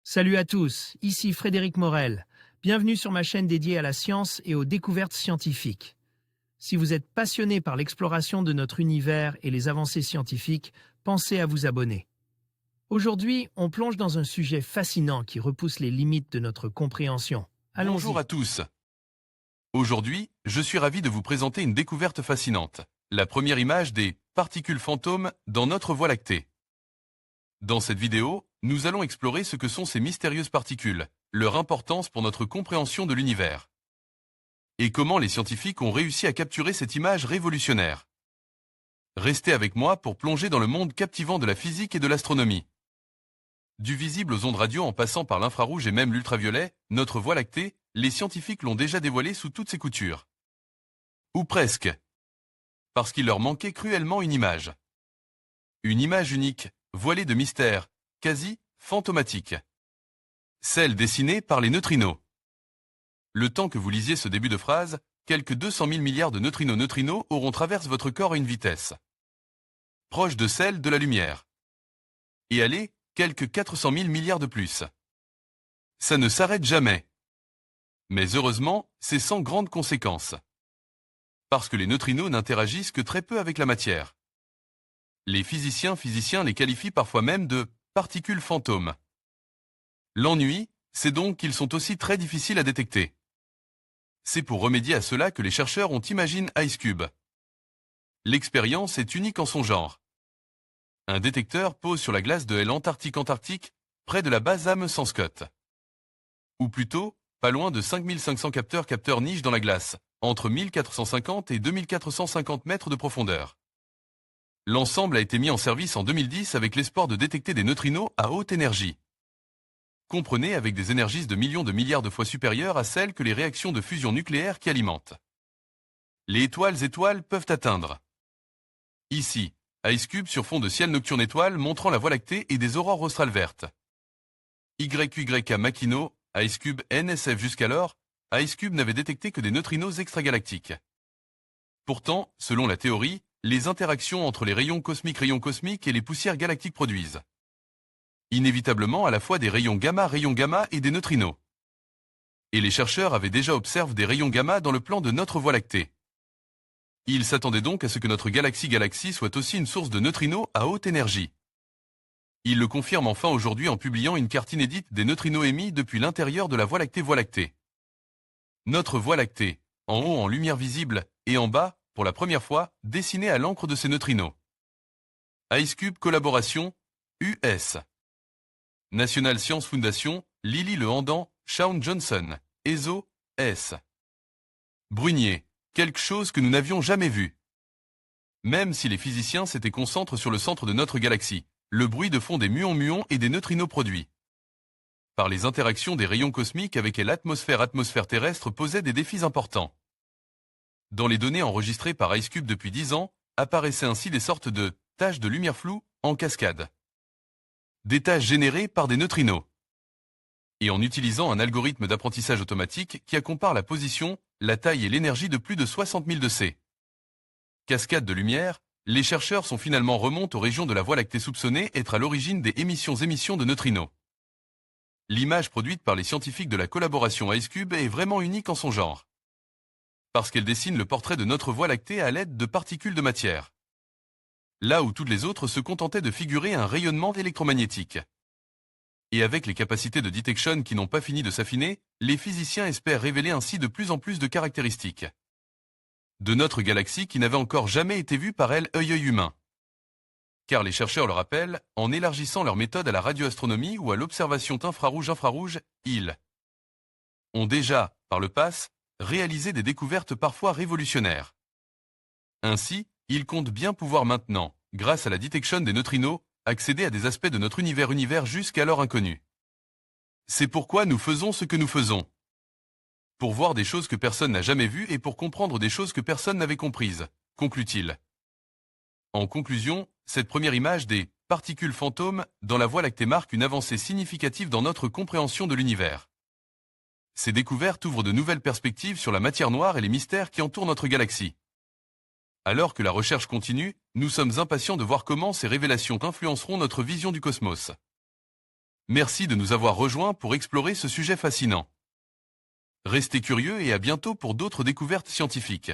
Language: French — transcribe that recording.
Salut à tous, ici Frédéric Morel. Bienvenue sur ma chaîne dédiée à la science et aux découvertes scientifiques. Si vous êtes passionné par l'exploration de notre univers et les avancées scientifiques, pensez à vous abonner. Aujourd'hui, on plonge dans un sujet fascinant qui repousse les limites de notre compréhension. Bonjour Allons-y. à tous. Aujourd'hui, je suis ravi de vous présenter une découverte fascinante. La première image des particules fantômes dans notre Voie lactée. Dans cette vidéo, nous allons explorer ce que sont ces mystérieuses particules, leur importance pour notre compréhension de l'univers. Et comment les scientifiques ont réussi à capturer cette image révolutionnaire. Restez avec moi pour plonger dans le monde captivant de la physique et de l'astronomie. Du visible aux ondes radio en passant par l'infrarouge et même l'ultraviolet, notre Voie lactée, les scientifiques l'ont déjà dévoilée sous toutes ses coutures. Ou presque. Parce qu'il leur manquait cruellement une image. Une image unique, voilée de mystère, quasi fantomatique. Celle dessinée par les neutrinos. Le temps que vous lisiez ce début de phrase, quelques 200 000 milliards de neutrinos auront traversé votre corps à une vitesse proche de celle de la lumière. Et allez, quelques 400 000 milliards de plus. Ça ne s'arrête jamais. Mais heureusement, c'est sans grandes conséquences. Parce que les neutrinos n'interagissent que très peu avec la matière. Les physiciens les qualifient parfois même de particules fantômes. L'ennui, c'est donc qu'ils sont aussi très difficiles à détecter. C'est pour remédier à cela que les chercheurs ont imaginé IceCube. L'expérience est unique en son genre. Un détecteur pose sur la glace de l'Antarctique, près de la base Amundsen Scott. Ou plutôt, pas loin de 5500 capteurs nichent dans la glace, entre 1450 et 2450 mètres de profondeur. L'ensemble a été mis en service en 2010 avec l'espoir de détecter des neutrinos à haute énergie. Comprenez avec des énergies de millions de milliards de fois supérieures à celles que les réactions de fusion nucléaire qui alimentent. Les étoiles peuvent atteindre. Ici, IceCube sur fond de ciel nocturne étoile montrant la Voie lactée et des aurores australes vertes. YYK Makino, IceCube NSF jusqu'alors, IceCube n'avait détecté que des neutrinos extragalactiques. Pourtant, selon la théorie, les interactions entre les rayons cosmiques et les poussières galactiques produisent inévitablement à la fois des rayons gamma et des neutrinos. Et les chercheurs avaient déjà observé des rayons gamma dans le plan de notre Voie lactée. Ils s'attendaient donc à ce que notre galaxie soit aussi une source de neutrinos à haute énergie. Ils le confirment enfin aujourd'hui en publiant une carte inédite des neutrinos émis depuis l'intérieur de la Voie lactée. Notre Voie lactée, en haut en lumière visible et en bas, pour la première fois, dessinée à l'encre de ces neutrinos. IceCube Collaboration, US. National Science Foundation, Lily Le Handan, Shawn Johnson, ESO, S. Brunier, quelque chose que nous n'avions jamais vu. Même si les physiciens s'étaient concentrés sur le centre de notre galaxie, le bruit de fond des muons et des neutrinos produits par les interactions des rayons cosmiques avec l'atmosphère terrestre posait des défis importants. Dans les données enregistrées par IceCube depuis 10 ans, apparaissaient ainsi des sortes de taches de lumière floue en cascade. Des taches générées par des neutrinos. Et en utilisant un algorithme d'apprentissage automatique qui compare la position, la taille et l'énergie de plus de 60 000 de ces cascades de lumière, les chercheurs sont finalement remontés aux régions de la Voie lactée soupçonnées être à l'origine des émissions de neutrinos. L'image produite par les scientifiques de la collaboration IceCube est vraiment unique en son genre. Parce qu'elle dessine le portrait de notre Voie lactée à l'aide de particules de matière. Là où toutes les autres se contentaient de figurer un rayonnement électromagnétique. Et avec les capacités de detection qui n'ont pas fini de s'affiner, les physiciens espèrent révéler ainsi de plus en plus de caractéristiques de notre galaxie qui n'avait encore jamais été vue par œil humain. Car les chercheurs le rappellent, en élargissant leur méthode à la radioastronomie ou à l'observation infrarouge, ils ont déjà, par le passé, réalisé des découvertes parfois révolutionnaires. Ainsi, ils comptent bien pouvoir maintenant, grâce à la detection des neutrinos, accéder à des aspects de notre univers jusqu'alors inconnus. C'est pourquoi nous faisons ce que nous faisons. Pour voir des choses que personne n'a jamais vues et pour comprendre des choses que personne n'avait comprises, conclut-il. En conclusion, cette première image des particules fantômes dans la Voie lactée marque une avancée significative dans notre compréhension de l'univers. Ces découvertes ouvrent de nouvelles perspectives sur la matière noire et les mystères qui entourent notre galaxie. Alors que la recherche continue, nous sommes impatients de voir comment ces révélations influenceront notre vision du cosmos. Merci de nous avoir rejoints pour explorer ce sujet fascinant. Restez curieux et à bientôt pour d'autres découvertes scientifiques.